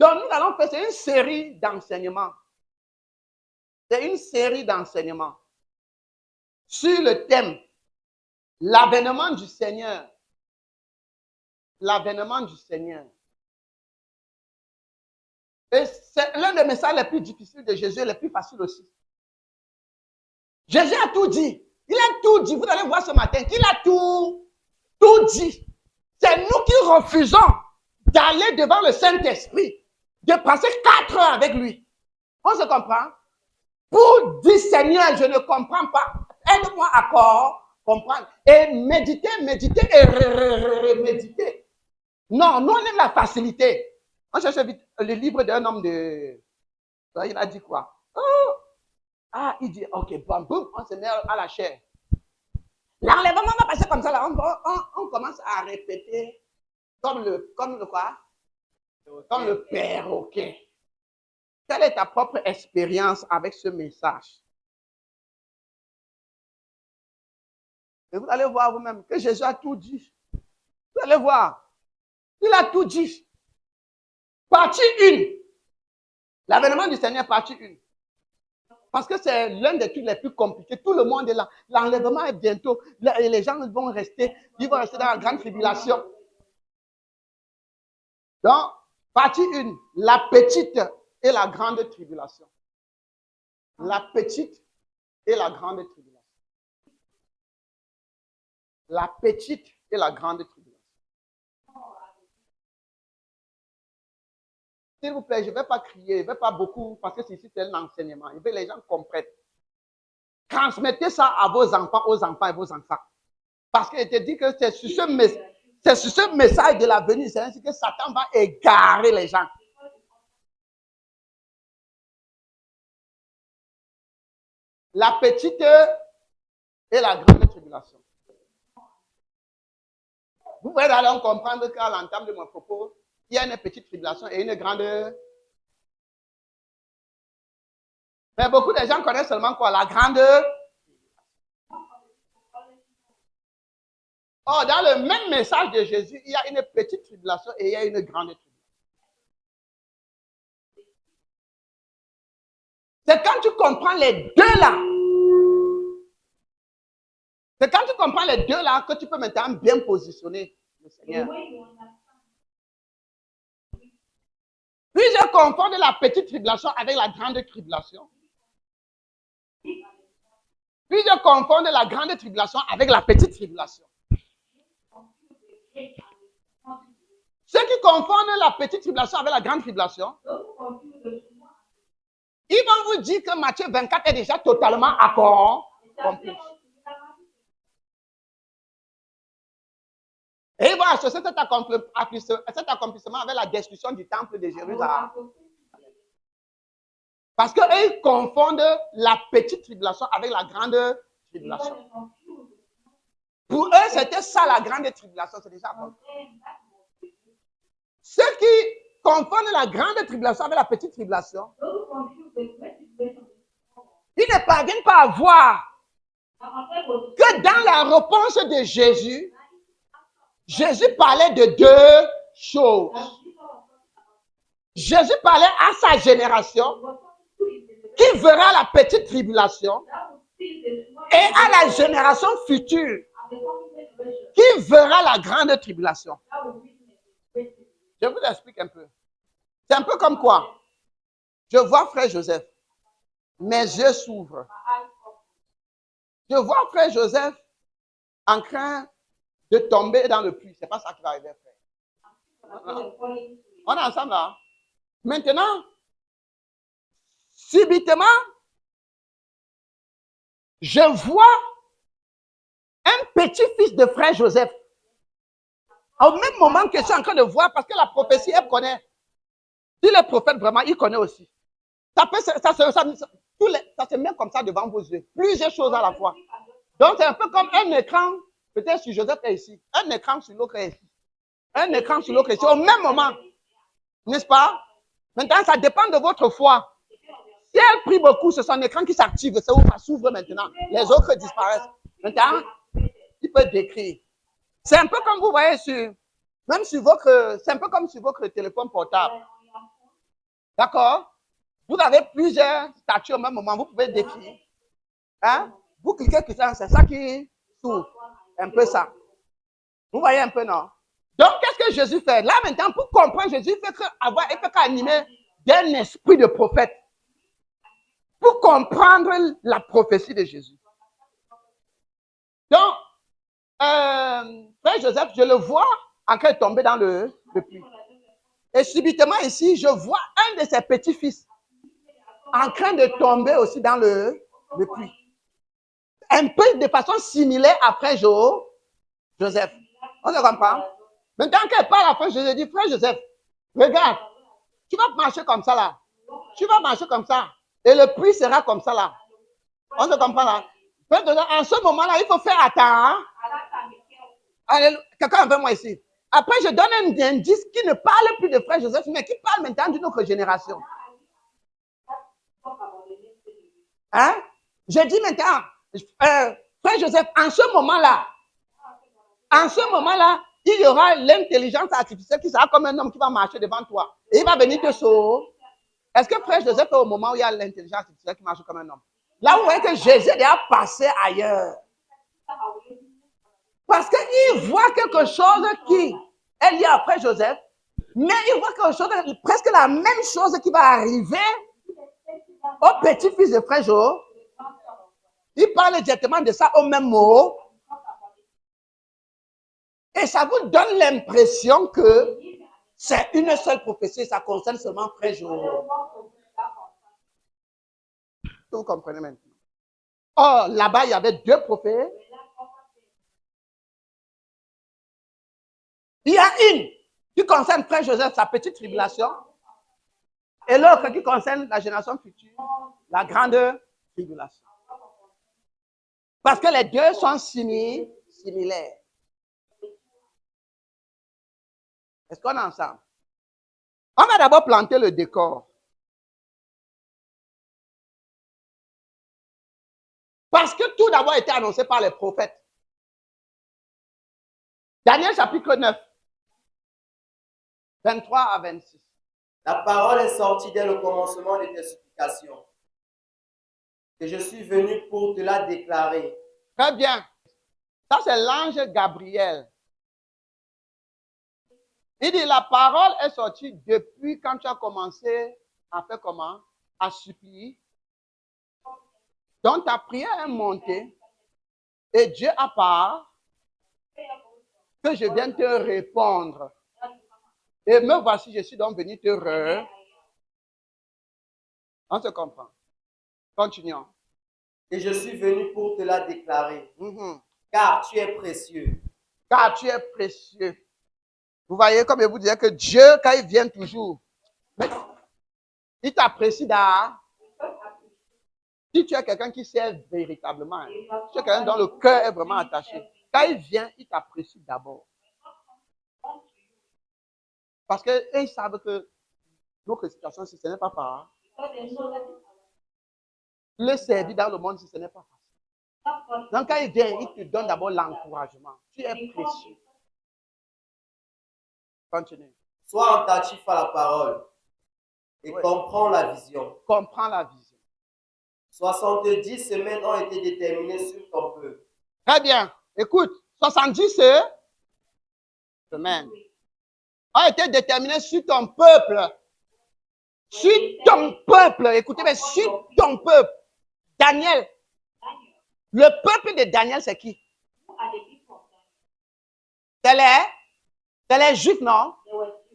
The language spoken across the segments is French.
Donc, nous allons faire, c'est une série d'enseignements. C'est une série d'enseignements sur le thème l'avènement du Seigneur. L'avènement du Seigneur. Et c'est l'un des messages les plus difficiles de Jésus et les plus faciles aussi. Jésus a tout dit. Il a tout dit. Vous allez voir ce matin qu'il a tout dit. C'est nous qui refusons d'aller devant le Saint-Esprit, de passer 4 heures avec lui. On se comprend? Pour dire Seigneur, je ne comprends pas. Aide-moi à comprendre. Et méditer et méditer. Non, nous on aime la facilité. On cherche vite le livre d'un homme de... Il a dit quoi? Oh! Ah, il dit, ok, boum, boum, on se met à la chair. L'enlèvement va passer comme ça, là. On commence à répéter comme le quoi? Comme le perroquet. Quelle est ta propre expérience avec ce message? Et vous allez voir vous-même que Jésus a tout dit. Vous allez voir. Il a tout dit. Partie 1. L'avènement du Seigneur, partie 1. Parce que c'est l'un des trucs les plus compliqués. Tout le monde est là. L'enlèvement est bientôt. Les gens vont rester. Ils vont rester dans la grande tribulation. Donc, partie 1. La petite et la grande tribulation. La petite et la grande tribulation. La petite et la grande tribulation. S'il vous plaît, je ne vais pas crier, je ne vais pas beaucoup, parce que ici c'est un enseignement. Il veut que les gens comprennent. Transmettez ça à vos enfants et vos enfants. Parce qu'il te dit que c'est sur ce message de la venue, c'est ainsi que Satan va égarer les gens. La petite et la grande tribulation. Vous pouvez alors comprendre qu'à l'entame de mon propos, il y a une petite tribulation et une grande. Mais beaucoup de gens connaissent seulement quoi? La grande. Oh, dans le même message de Jésus, il y a une petite tribulation et il y a une grande tribulation. C'est quand tu comprends les deux là. C'est quand tu comprends les deux là que tu peux maintenant bien positionner le Seigneur. Puis-je confondre la petite tribulation avec la grande tribulation? Puis-je confondre la grande tribulation avec la petite tribulation? Ceux qui confondent la petite tribulation avec la grande tribulation, ils vont vous dire que Matthieu 24 est déjà totalement accompli. Et ils vont associer cet accomplissement avec la destruction du temple de Jérusalem. Parce qu'eux, ils confondent la petite tribulation avec la grande tribulation. Pour eux, c'était ça la grande tribulation, c'est déjà accompli. Ceux qui confondent la grande tribulation avec la petite tribulation, ils ne parviennent pas à voir que dans la réponse de Jésus, Jésus parlait de deux choses. Jésus parlait à sa génération qui verra la petite tribulation et à la génération future qui verra la grande tribulation. Je vous explique un peu. C'est un peu comme quoi? Je vois frère Joseph. Mes yeux s'ouvrent. Je vois frère Joseph en train de tomber dans le puits. C'est pas ça qui va arriver, frère. On est ensemble là. Maintenant, subitement, je vois un petit-fils de frère Joseph. Au même moment que je suis en train de voir, parce que la prophétie, elle connaît. Si le prophète, vraiment, il connaît aussi. Ça se met comme ça devant vos yeux. Plusieurs choses à la fois. Donc, c'est un peu comme un écran. Peut-être si Joseph est ici. Un écran sur l'autre est ici. Un écran sur l'autre est ici. Au même moment. N'est-ce pas? Maintenant, ça dépend de votre foi. Si elle prie beaucoup, c'est son écran qui s'active. C'est où ça s'ouvre maintenant. Les autres disparaissent. Maintenant, il peut décrire. C'est un peu comme vous voyez c'est un peu comme sur votre téléphone portable. D'accord? Vous avez plusieurs statues au même moment, vous pouvez définir. Hein? Vous cliquez, c'est ça qui s'ouvre. Un peu ça. Vous voyez un peu, non? Donc, qu'est-ce que Jésus fait? Là, maintenant, pour comprendre, Jésus il fait qu'animer d'un esprit de prophète. Pour comprendre la prophétie de Jésus. Donc, Frère Joseph, je le vois en train de tomber dans le puits. Et subitement ici, je vois un de ses petits-fils en train de tomber aussi dans le puits. Un peu de façon similaire à Frère Joseph. On se comprend? Maintenant qu'elle parle à Frère Joseph, je dis, Frère Joseph, regarde, tu vas marcher comme ça là. Tu vas marcher comme ça. Et le puits sera comme ça là. On se comprend là? En ce moment-là, il faut faire attention. Hein? Quelqu'un veut moi ici. Après, je donne un indice qui ne parle plus de Frère Joseph, mais qui parle maintenant d'une autre génération. Hein? Je dis maintenant, Frère Joseph, en ce moment-là, il y aura l'intelligence artificielle qui sera comme un homme qui va marcher devant toi. Et il va venir te sauver. Est-ce que Frère Joseph est au moment où il y a l'intelligence artificielle qui marche comme un homme? Là, vous voyez que Jésus est déjà passé ailleurs. Parce qu'il voit quelque chose qui est lié à Frère Joseph, mais il voit quelque chose, presque la même chose qui va arriver au petit-fils de Frère Joseph. Il parle directement de ça au même mot. Et ça vous donne l'impression que c'est une seule prophétie, ça concerne seulement Frère Joseph. Vous comprenez maintenant? Or, là-bas, il y avait deux prophètes. Il y a une qui concerne Frère Joseph, sa petite tribulation, et l'autre qui concerne la génération future, la grande tribulation. Parce que les deux sont similaires. Est-ce qu'on est ensemble? On va d'abord planter le décor. Parce que tout d'abord a été annoncé par les prophètes. Daniel chapitre 9, 23 à 26. La parole est sortie dès le commencement de tes supplications. Et je suis venu pour te la déclarer. Très bien. Ça, c'est l'ange Gabriel. Il dit, la parole est sortie depuis quand tu as commencé à faire comment? À supplier. Donc, ta prière est montée. Et Dieu a part que je viens te répondre. Et me voici, je suis donc venu te On se comprend. Continuons. Et je suis venu pour te la déclarer. Car tu es précieux. Car tu es précieux. Vous voyez, comme je vous disais que Dieu, quand il vient toujours, il t'apprécie d'art. Si tu es quelqu'un qui sert véritablement, si tu es quelqu'un dont le cœur est vraiment attaché, quand il vient, il t'apprécie d'abord. Parce qu'ils savent que notre situation, si ce n'est pas par le servir dans le monde, si ce n'est pas facile. Donc, quand il vient, il te donne d'abord l'encouragement. Tu es précieux. Continue. Sois attentif à la parole et comprends la vision. Comprends la vision. 70 semaines ont été déterminées sur ton peuple. Très bien. Écoute, 70 semaines ont été déterminées sur ton peuple. Sur ton peuple. Écoutez, mais sur ton peuple. Daniel. Le peuple de Daniel, c'est qui? C'est les Juifs, non?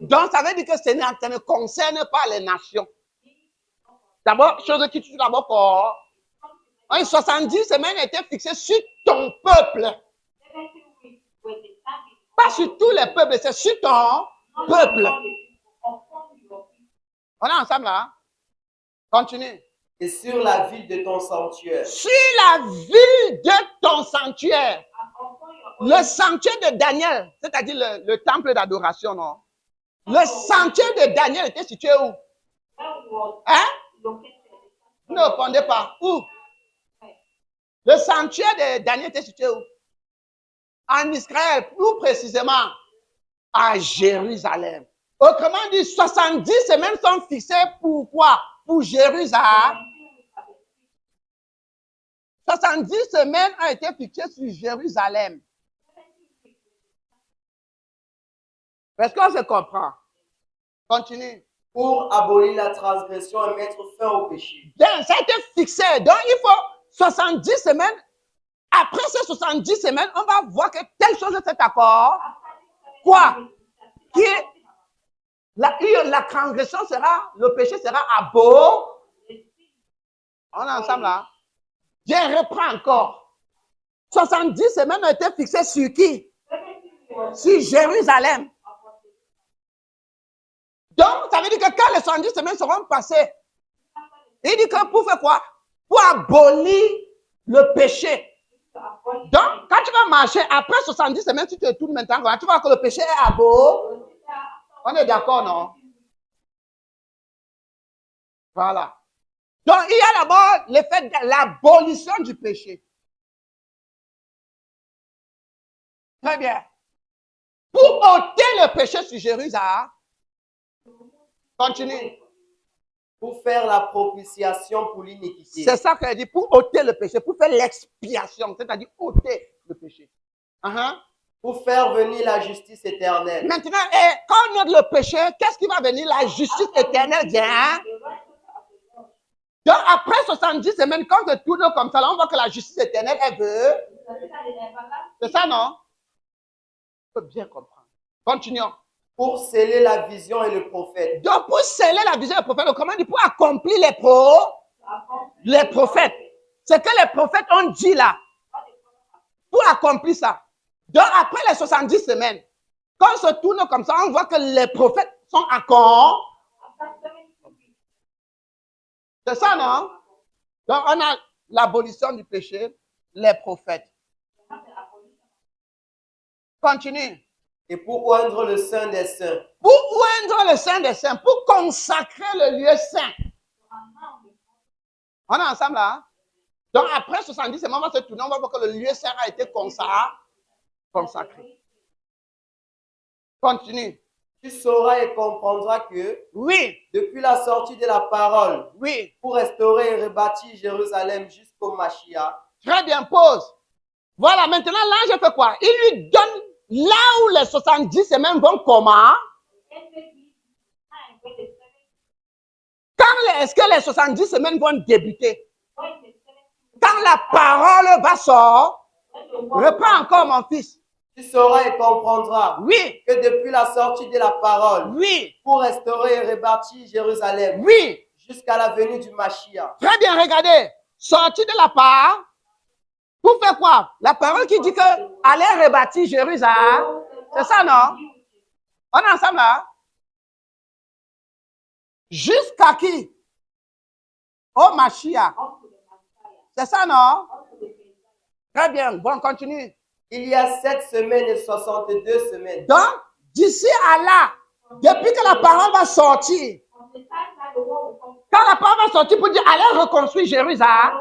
Donc, ça veut dire que ça ne concerne pas les nations. D'abord, chose qui tue d'abord pour... 70 semaines étaient fixées sur ton peuple. Pas sur tous les peuples, c'est sur ton peuple. On est ensemble là? Continue. Et sur la ville de ton sanctuaire. Sur la ville de ton sanctuaire. Le sanctuaire de Daniel, c'est-à-dire le temple d'adoration, non? Le sanctuaire de Daniel était situé où? Hein? Ne répondez pas. Où? Le sanctuaire de Daniel était situé où? En Israël, plus précisément à Jérusalem. Autrement dit, 70 semaines sont fixées pour quoi? Pour Jérusalem. 70 semaines ont été fixées sur Jérusalem. Est-ce qu'on se comprend? Continue. Pour abolir la transgression et mettre fin au péché. Donc, ça a été fixé. Donc, il faut 70 semaines. Après ces 70 semaines, on va voir que telle chose est cet accord. Quoi? Qui est la transgression sera, le péché sera aboli. On est ensemble là? Dieu reprend encore. 70 semaines ont été fixées sur qui? Sur Jérusalem. Donc, ça veut dire que quand les 70 semaines seront passées, il dit que pour faire quoi? Pour abolir le péché. Donc, quand tu vas marcher après 70 semaines, si tu te tournes maintenant, tu vois que le péché est aboli. On est d'accord, non? Voilà. Donc, il y a d'abord l'effet de l'abolition du péché. Très bien. Pour ôter le péché sur Jérusalem, continue. Pour faire la propitiation pour l'iniquité. C'est ça qu'elle dit, pour ôter le péché, pour faire l'expiation, c'est-à-dire ôter le péché. Pour faire venir la justice éternelle. Maintenant, quand on ôte le péché, qu'est-ce qui va venir? La justice éternelle vient. Donc, après 70 semaines, quand on tourne comme ça, là, on voit que la justice éternelle, elle veut. C'est ça, non? Il faut bien comprendre. Continuons. Pour sceller la vision et le prophète. Donc, pour sceller la vision et le prophète, comment dit? Pour accomplir les prophètes. Ce que les prophètes ont dit là. Pour accomplir ça. Donc, après les 70 semaines, quand on se tourne comme ça, on voit que les prophètes sont accomplis. C'est ça, non? Donc, on a l'abolition du péché, les prophètes. Continue. Et pour oindre le Saint des Saints. Pour oindre le Saint des Saints, pour consacrer le lieu saint. On est ensemble là? Donc, après 70 semaines, on va se tourner, on va voir que le lieu saint a été consacré. Continue. Tu sauras et comprendras que, oui, depuis la sortie de la parole, oui, pour restaurer et rebâtir Jérusalem jusqu'au Mashiach. Très bien, pause. Voilà, maintenant l'ange fait quoi? Il lui donne là où les 70 semaines vont comment? Est-ce que les 70 semaines vont débuter? Quand la parole va sortir, reprends encore mon fils. Tu sauras et comprendras oui, que depuis la sortie de la parole, oui, pour restaurer et rebâtir Jérusalem, oui, jusqu'à la venue du Mashiach. Très bien, regardez. Sorti de la part, pour faire quoi? La parole qui dit que allez rebâtir Jérusalem. C'est ça, non? On est ensemble là? Jusqu'à qui? Au Mashiach. C'est ça, non? Très bien. Bon, continue. Il y a 7 semaines et 62 semaines. Donc, d'ici à là, depuis que la parole va sortir, quand la parole va sortir pour dire allez reconstruire Jérusalem,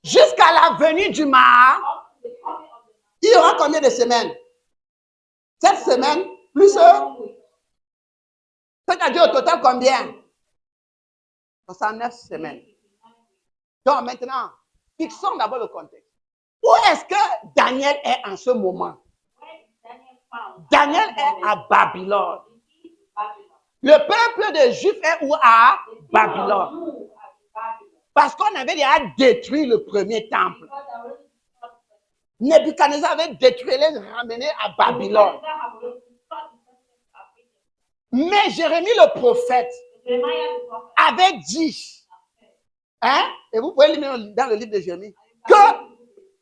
jusqu'à la venue du Mar, il y aura combien de semaines? 7 semaines plus c'est-à-dire au total combien? 69 semaines. Donc maintenant, fixons d'abord le contexte. Où est-ce que Daniel est en ce moment? Daniel est à Babylone. Le peuple des Juifs est où? À Babylone. Parce qu'on avait déjà détruit le premier temple. Nebuchadnezzar avait détruit les ramenés à Babylone. Mais Jérémie le prophète avait dit, et vous pouvez lire dans le livre de Jérémie, que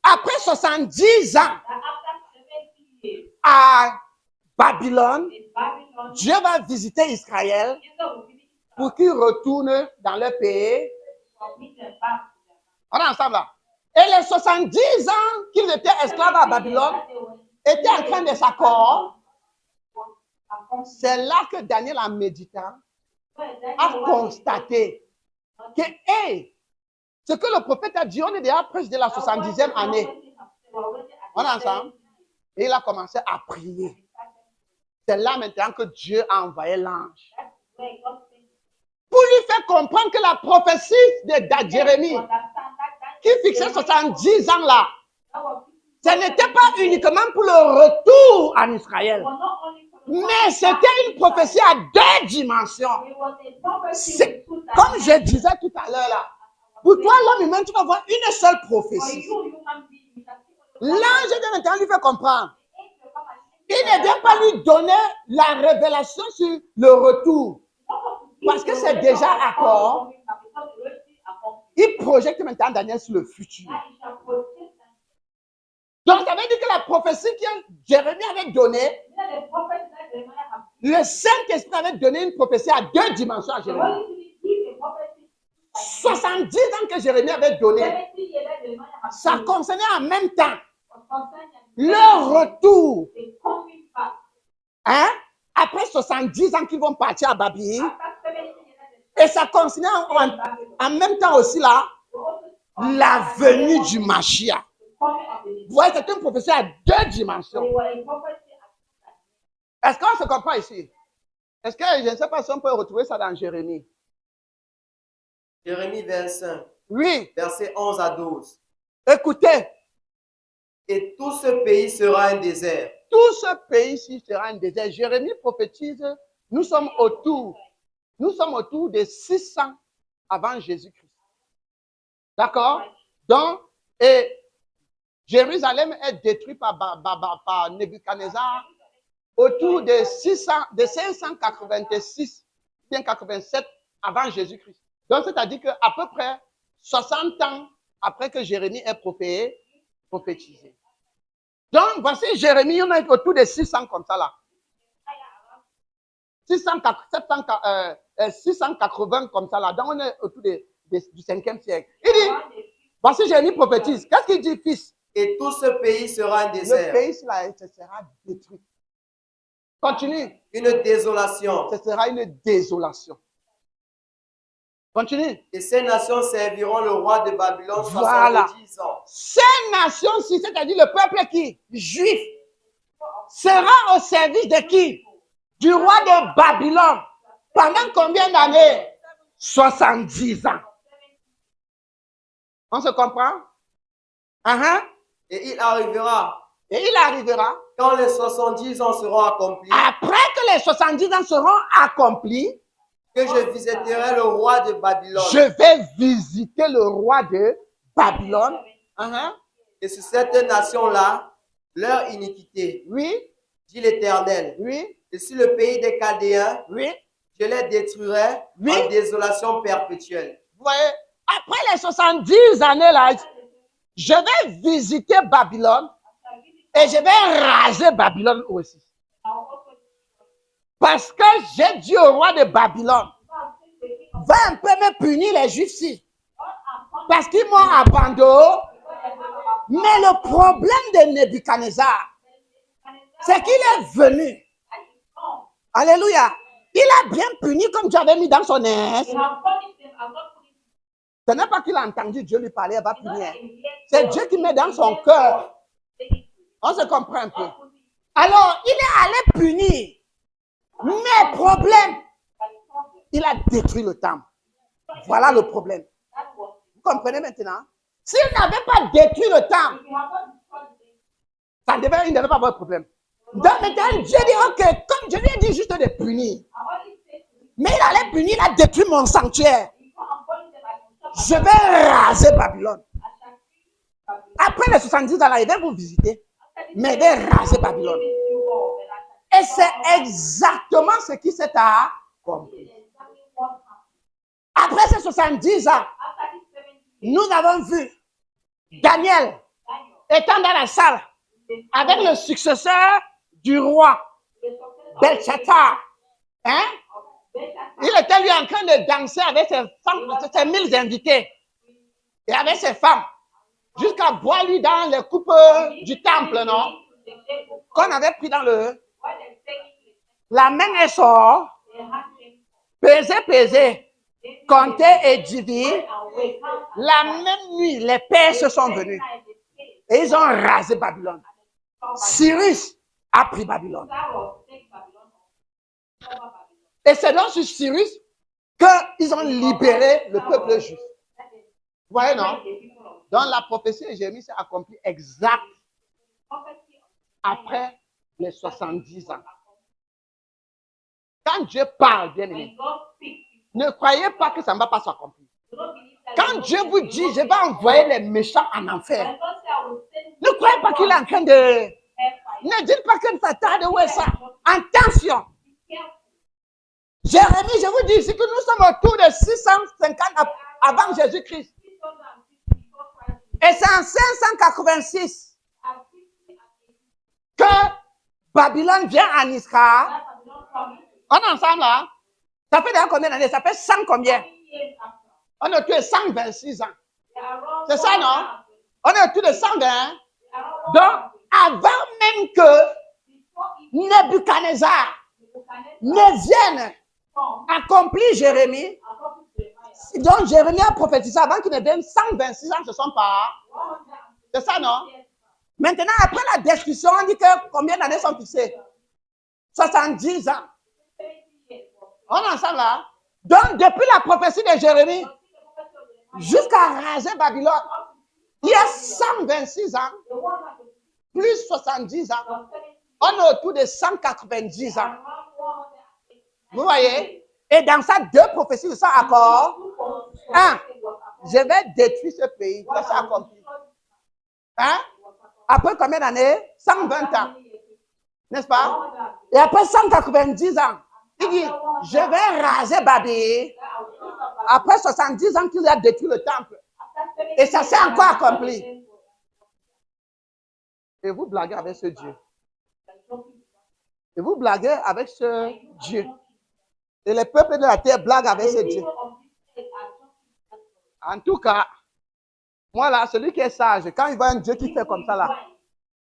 après 70 ans à Babylone, Dieu va visiter Israël pour qu'ils retournent dans leur pays. On est ensemble là. Et les 70 ans qu'ils étaient esclaves à Babylone étaient en train de s'accorder. C'est là que Daniel, en méditant, a constaté que, ce que le prophète a dit, on est déjà presque de la 70e année. On est ensemble. Et il a commencé à prier. C'est là maintenant que Dieu a envoyé l'ange pour lui faire comprendre que la prophétie de Jérémie, qui fixait 70 ans là, ce n'était pas uniquement pour le retour en Israël, mais c'était une prophétie à 2 dimensions. C'est, comme je disais tout à l'heure là, pour toi l'homme humain, tu vas voir une seule prophétie. L'ange vient maintenant lui faire comprendre. Il ne vient pas lui donner la révélation sur le retour, parce que c'est déjà accord. Il projette maintenant Daniel sur le futur. Donc, ça veut dire que la prophétie que Jérémie avait donnée, le Saint-Esprit avait donné une prophétie à 2 dimensions à Jérémie. 70 ans que Jérémie avait donné, ça concernait en même temps leur retour. Hein? Après 70 ans qu'ils vont partir à Babylone, et ça concernait en même temps aussi là, la venue du Mashiach. Vous voyez, c'est une prophétie à 2 dimensions. Est-ce qu'on se comprend ici? Est-ce que, je ne sais pas si on peut retrouver ça dans Jérémie. Jérémie 25, Oui. versets 11 à 12. Écoutez. Et tout ce pays sera un désert. Tout ce pays-ci sera un désert. Jérémie prophétise, nous sommes autour de 600 avant Jésus-Christ. D'accord? Donc, et Jérusalem est détruit par Nebuchadnezzar autour de 586, bien 87 avant Jésus-Christ. Donc, c'est-à-dire qu'à peu près 60 ans après que Jérémie est prophétisé. Donc, voici Jérémie, on est autour de 600 comme ça là. 680 comme ça là. Donc, on est autour du 5e siècle. Il dit, voici Jérémie prophétise. Qu'est-ce qu'il dit, fils? Et tout ce pays sera un désert. Le pays là, ce sera détruit. Continue. Une désolation. Ce sera une désolation. Continue. Et ces nations serviront le roi de Babylone 70 ans. Ces nations-ci, c'est-à-dire le peuple qui? Juif, sera au service de qui? Du roi de Babylone. Pendant combien d'années? 70 ans. On se comprend? Et il arrivera. Quand les 70 ans seront accomplis. Après que les 70 ans seront accomplis. Que je visiterai le roi de Babylone. Je vais visiter le roi de Babylone. Et sur cette nation-là, leur iniquité. Oui. Dit l'Éternel. Oui. Et sur le pays des Chaldéens. Oui. Je les détruirai en désolation perpétuelle. Vous voyez, après les 70 années là, je vais visiter Babylone et je vais raser Babylone aussi. Parce que j'ai dit au roi de Babylone, va un peu me punir les Juifs-ci. Parce qu'ils m'ont abandonné. Mais le problème de Nebuchadnezzar, c'est qu'il est venu. Alléluia. Il a bien puni comme Dieu avait mis dans son aise. Ce n'est pas qu'il a entendu Dieu lui parler, il va punir. C'est Dieu qui met dans son cœur. On se comprend un peu. Alors, il est allé punir. Mais problème, il a détruit le temple. Voilà le problème. Vous comprenez maintenant? S'il n'avait pas détruit le temple, il ne devait pas avoir de problème. Donc maintenant, Dieu dit, ok, comme je lui ai dit juste de punir. Mais il allait punir, il a détruit mon sanctuaire. Je vais raser Babylone. Après les 70 ans, là, il va vous visiter. Mais il va raser Babylone. Et c'est exactement ce qui s'est accompli. Après ces 70 ans, nous avons vu Daniel étant dans la salle avec le successeur du roi, Belshazzar. Hein? Il était lui en train de danser avec ses femmes, ses 1000 invités et avec ses femmes, jusqu'à voir lui dans les coupes du temple, non? Qu'on avait pris dans le... La main est sortie, pesé, compté et divisé. La même nuit, les Perses sont venus et ils ont rasé Babylone. Cyrus a pris Babylone. Et c'est donc sur Cyrus qu'ils ont libéré le peuple juif. Vous voyez, non? Donc la prophétie de Jérémie s'est accomplie exact après les 70 ans. Quand Dieu parle, bien aimé, ne croyez pas que ça ne va pas s'accomplir. Quand Dieu vous dit, je vais envoyer les méchants en enfer, ne croyez pas qu'il est en train de... Ne dites pas que ça tarde, où est ça? Attention! Jérémie, je vous dis ici que nous sommes autour de 650 avant Jésus-Christ. Et c'est en 586 que Babylone vient en Israël. On est ensemble là? Ça fait d'ailleurs combien d'années? Ça fait 100 combien? On est autour de 126 ans. C'est ça, non? On est autour de 120. Donc, avant même que Nebuchadnezzar ne vienne accomplir Jérémie, donc Jérémie a prophétisé avant qu'il ne vienne, 126 ans se sont pas. C'est ça, non? Maintenant, après la discussion, on dit que combien d'années sont fixées? 70 ans. On est ensemble là? Donc, depuis la prophétie de Jérémie jusqu'à raser Babylone, il y a 126 ans, plus 70 ans. On est autour de 190 ans. Vous voyez? Et dans ça, deux prophéties de ça accord. Un, je vais détruire ce pays. Ça, c'est accompli. Hein? Après combien d'années? 120 ans. N'est-ce pas? Et après 190 ans, il dit, je vais raser Babylone. Après 70 ans qu'il a détruit le temple. Et ça s'est encore accompli. Et vous blaguez avec ce Dieu. Et vous blaguez avec ce Dieu. Et les peuples de la terre blaguent avec ce Dieu. En tout cas, moi là, celui qui est sage, quand il voit un Dieu qui fait comme ça là,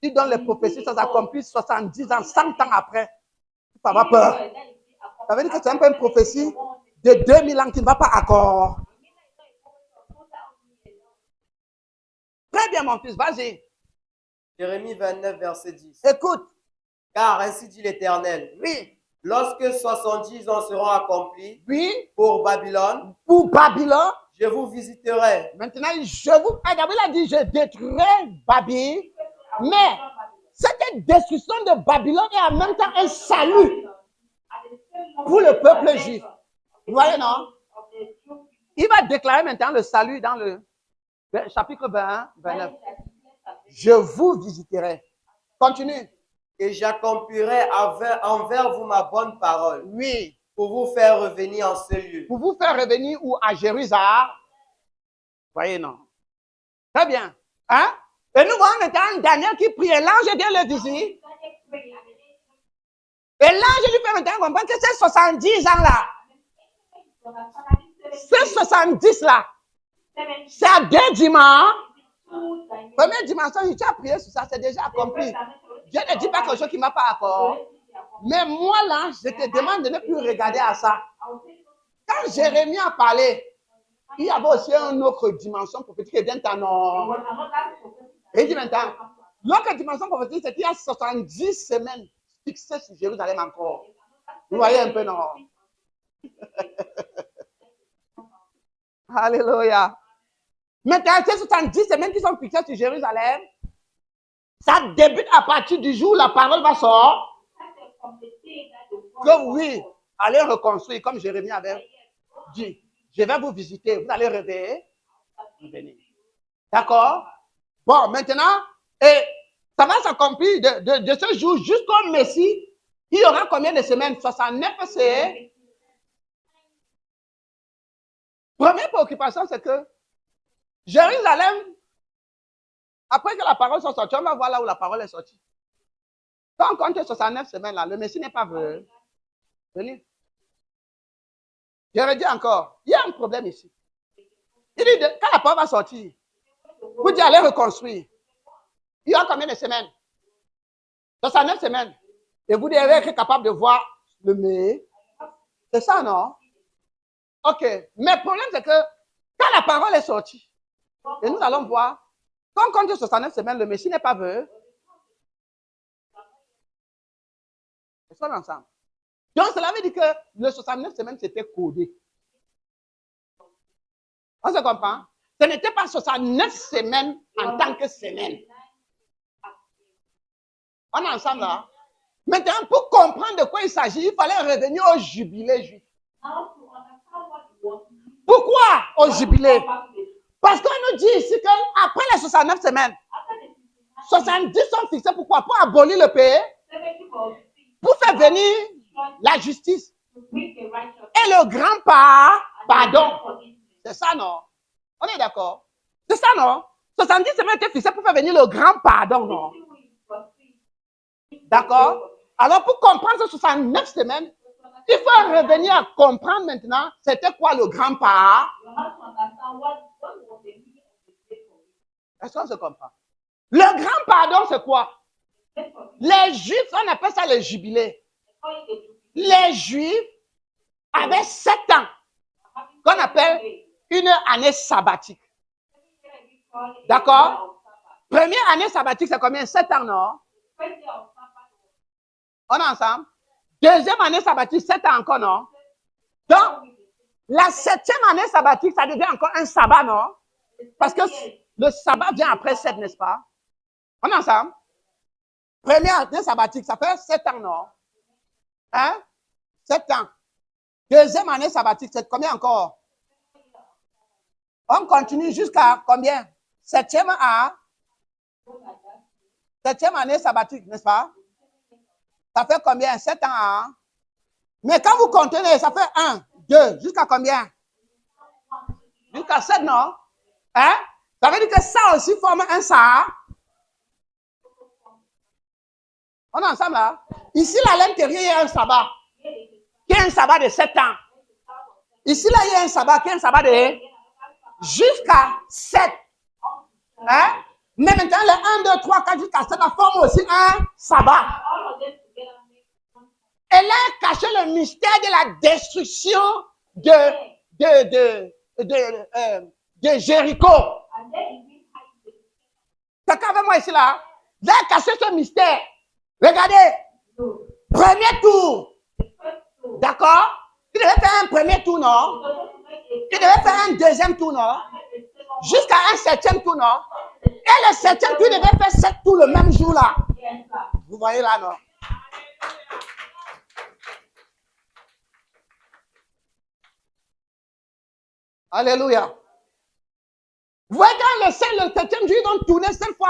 il donne les prophéties, ça s'accomplit 70 ans, 100 ans après, ça va peur. Ça veut dire que c'est un peu une prophétie de 2000 ans qui ne va pas accord. Très bien, mon fils, vas-y. Jérémie 29, verset 10. Écoute. Car ainsi dit l'Éternel. Oui. Lorsque 70 ans seront accomplis, oui, pour Babylone, je vous visiterai. Maintenant, David a dit, je détruirai Babylone, mais cette destruction de Babylone est en même temps un salut pour le peuple juif. Vous voyez, non? Il va déclarer maintenant le salut dans le chapitre 21, 29. Je vous visiterai. Continue. Et j'accomplirai envers vous ma bonne parole. Oui. Pour vous faire revenir en ce lieu. Pour vous faire revenir où? À Jérusalem. Voyez, non? Très bien. Hein? Et nous voyons maintenant Daniel qui prie. Et l'ange vient le visiter. Et l'ange lui fait maintenant comprendre que ces 70 ans-là, ces 70 là, c'est à 2 dimanches. Première dimension, tu as prié sur ça, c'est déjà accompli. Dieu ne dit pas quelque chose qui ne m'a pas accord. Mais moi, là, je te demande de ne plus regarder à ça. Quand Jérémie a parlé, il y avait aussi une autre dimension prophétique qui vient en nom. Et il dit maintenant, l'autre dimension prophétique, c'est qu'il y a 70 semaines fixées sur Jérusalem encore. Vous voyez un peu, non? Alléluia. Maintenant, ces 70 semaines qui sont fixées sur Jérusalem, ça débute à partir du jour où la parole va sortir. Que oui, allez reconstruire comme Jérémie avait dit. Je vais vous visiter, vous allez revenir. D'accord? Bon, maintenant, et ça va s'accomplir de ce jour jusqu'au Messie. Il y aura combien de semaines? 69, c'est... Première préoccupation, c'est que Jérusalem, après que la parole soit sortie, on va voir là où la parole est sortie. Quand on compte 69 semaines là, le Messie n'est pas venu. Je redis encore, il y a un problème ici. Il dit, quand la parole va sortir, vous dites allez reconstruire. Il y a combien de semaines? 69 semaines. Et vous devez être capable de voir le Messie. C'est ça, non? Ok. Mais le problème, c'est que quand la parole est sortie, et nous allons voir, quand on compte 69 semaines, le Messie n'est pas venu. Est-ce qu'on est ensemble? Donc, cela veut dire que le 69 semaines, c'était codé. On se comprend? Ce n'était pas 69 semaines en tant que semaine. On est ensemble là? Maintenant, pour comprendre de quoi il s'agit, il fallait revenir au jubilé juif. Pourquoi au jubilé? Parce qu'on nous dit ici qu'après les 69 semaines, 70 sont fixés. Pourquoi? Pour abolir le pays, pour faire venir la justice et le grand pardon. C'est ça, non? On est d'accord? C'est ça, non? 70 semaines étaient fixées pour faire venir le grand pardon, non? D'accord? Alors, pour comprendre ces 69 semaines, il faut revenir à comprendre maintenant c'était quoi le grand pardon. Est-ce qu'on se comprend? Le grand pardon, c'est quoi? Les Juifs, on appelle ça le jubilé. Les Juifs avaient 7 ans, qu'on appelle une année sabbatique. D'accord? Première année sabbatique, c'est combien? 7 ans, non? On est ensemble? Deuxième année sabbatique, 7 ans encore, non? Donc, la 7e année sabbatique, ça devient encore un sabbat, non? Parce que le sabbat vient après 7, n'est-ce pas? On est ensemble? Première année sabbatique, ça fait 7 ans, non? Hein? 7 ans. Deuxième année sabbatique, c'est combien encore? On continue jusqu'à combien? 7e année sabbatique, n'est-ce pas? Ça fait combien? 7 ans. Hein? Mais quand vous comptez, ça fait 1, 2, jusqu'à combien? Jusqu'à 7, non? Hein? Ça veut dire que ça aussi forme un sabbat. On est ensemble là? Ici, là, à l'intérieur, il y a un sabbat. Qui est un sabbat de 7 ans. Ici, là, il y a un sabbat qui est un sabbat de jusqu'à 7. Hein? Mais maintenant, le 1, 2, 3, 4 jusqu'à 7, ça forme aussi un sabbat. Elle a caché le mystère de la destruction de Jéricho. Quelqu'un avec moi ici là? Elle a caché ce mystère. Regardez. Premier tour. D'accord? Tu devais faire un premier tour, non? Tu devais faire un deuxième tour, non? Jusqu'à un 7e tour, non? Et le 7e tour, tu devais faire 7 tours le même jour là. Vous voyez là, non? Alléluia. Vous voyez quand le 7e jour, ils vont tourner 7 fois.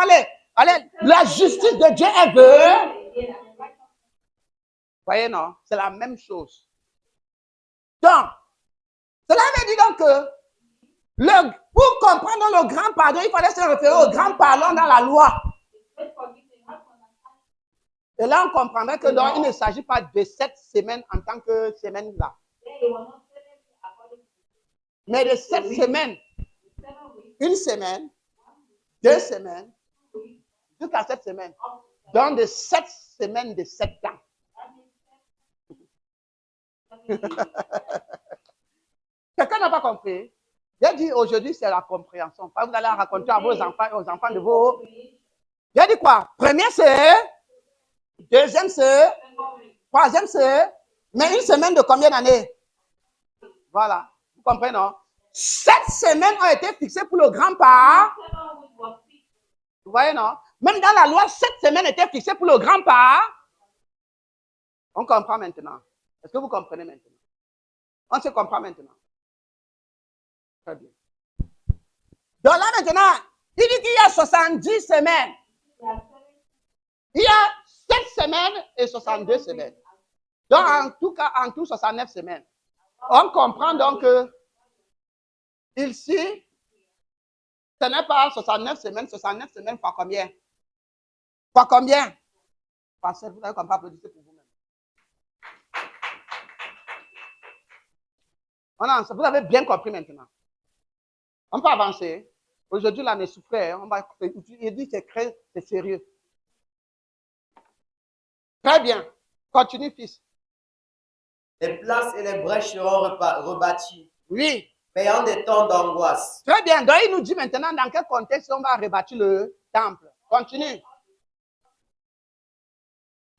Allez, la justice de Dieu est venue. Vous voyez, non? C'est la même chose. Donc, cela veut dire donc que pour comprendre le grand pardon, il fallait se référer au grand pardon dans la loi. Et là, on comprendrait que donc, il ne s'agit pas de 7 semaines en tant que semaine là. Mais de 7 semaines. Une semaine, 2 semaines, jusqu'à 7 semaines. Donc de 7 semaines de 7 ans. Quelqu'un n'a pas compris? J'ai dit aujourd'hui, c'est la compréhension. Vous allez raconter à vos enfants et aux enfants de vos. J'ai dit quoi? Première c'est, deuxième c'est, troisième c'est, mais une semaine de combien d'années? Voilà. Vous comprenez, non? 7 semaines ont été fixées pour le grand pardon. Vous voyez, non? Même dans la loi, 7 semaines étaient fixées pour le grand pardon. On comprend maintenant. Est-ce que vous comprenez maintenant? On se comprend maintenant. Très bien. Donc là maintenant, il dit qu'il y a 70 semaines. Il y a 7 semaines et 62 semaines. Donc en tout cas, en tout 69 semaines. On comprend donc que ici, ce n'est pas 69 semaines fois combien? Fois combien? Parce que vous avez compris, applaudissez pour vous-même. Vous avez bien compris maintenant. On peut avancer. Aujourd'hui, là, on est souffré. Il dit que c'est sérieux. Très bien. Continue, fils. Les places et les brèches seront rebâties. Oui. Payant des temps d'angoisse. Très bien. Donc, il nous dit maintenant dans quel contexte on va rebâtir le temple. Continue.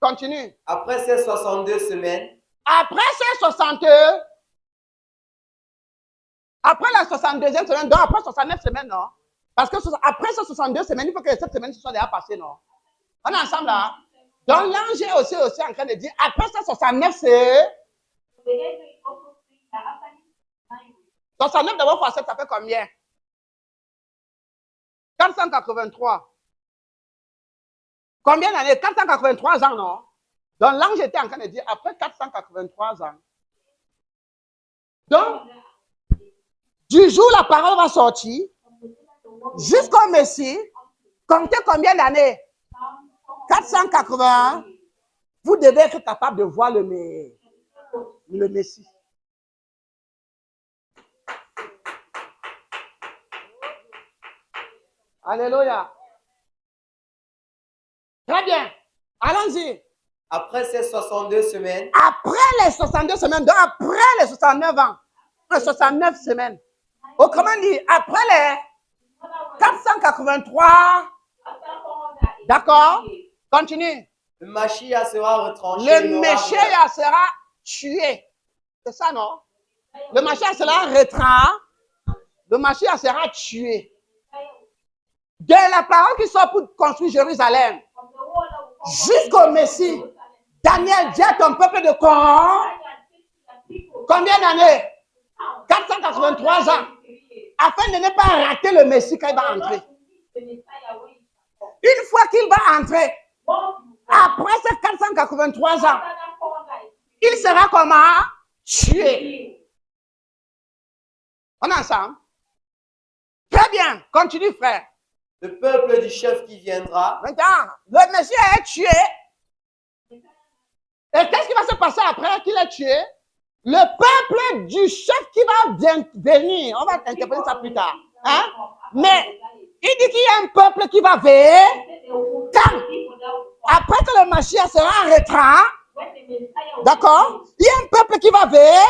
Continue. Après ces 62 semaines, Après ces 60, après la 62e semaine, donc après 69 semaines, non? Parce que après ces 62 semaines, il faut que les 7 semaines se soient déjà passées, non? On est ensemble là? Donc l'ange est aussi en train de dire, après ces 69, c'est 69 d'abord fois 7, ça fait combien? 483. Combien d'années? 483 ans, non? Donc l'ange était en train de dire, après 483 ans. Donc, du jour où la parole va sortir, jusqu'au Messie, comptez combien d'années? 480. Vous devez être capable de voir le Messie. Alléluia. Très bien. Allons-y. Après ces 62 semaines, Après les 62 semaines, donc après les 69 ans, les 69 semaines. Autrement dit, après les 483, d'accord? Continue. le Mashiach sera retranché. Le Messie sera tué. C'est ça, non? Le Mashiach sera retranché. Le Mashiach sera tué. De la parole qui sort pour construire Jérusalem jusqu'au Messie, Daniel dit à ton peuple de combien d'années? 483 ans. Afin de ne pas rater le Messie quand il va entrer. Une fois qu'il va entrer, après ces 483 ans, il sera comment? Tué. On est ensemble? Très bien. Continue, frère. Le peuple du chef qui viendra. Maintenant, le Messie est tué. Et qu'est-ce qui va se passer après qu'il est tué? Le peuple du chef qui va venir. On va interpréter ça plus tard. Hein? Mais il dit qu'il y a un peuple qui va venir. Quand? Après que le Mashiach sera en retrait. D'accord? Il y a un peuple qui va venir.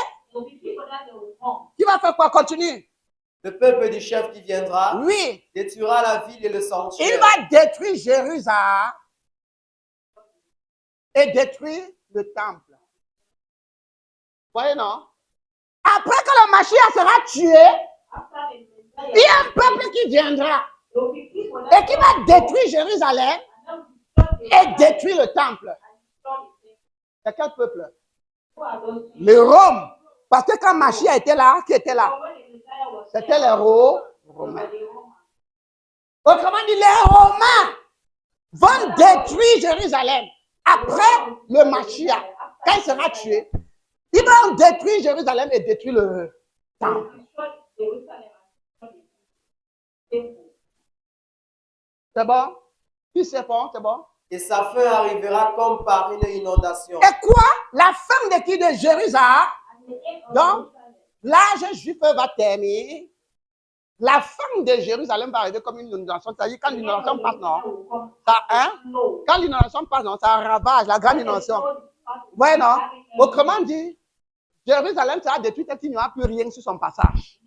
Qui va faire quoi? Continue. Le peuple du chef qui viendra. Oui. Détruira la ville et le sanctuaire. Il va détruire Jérusalem et détruire le temple. Vous voyez, non? Après que le Mashiach sera tué, il y a un peuple qui viendra et qui va détruire Jérusalem et détruire le temple. C'est quel peuple? Le Rome. Parce que quand Mashiach était là, qui était là? C'était les Romains. Autrement dit, les Romains vont détruire Jérusalem. Après le Mashiach, quand il sera tué, ils vont détruire Jérusalem et détruire le temple. C'est bon? Puis c'est bon, c'est bon? Et sa fin arrivera comme par une inondation. Et quoi? La fin de qui? De Jérusalem. Donc, l'âge juif va terminer. La fin de Jérusalem va arriver comme une inondation. C'est-à-dire quand l'inondation passe, non? Ça, hein? Quand l'inondation passe, non? Ça ravage la grande inondation. Ouais, non? Autrement dit, Jérusalem sera détruite et il n'y aura plus rien sur son passage.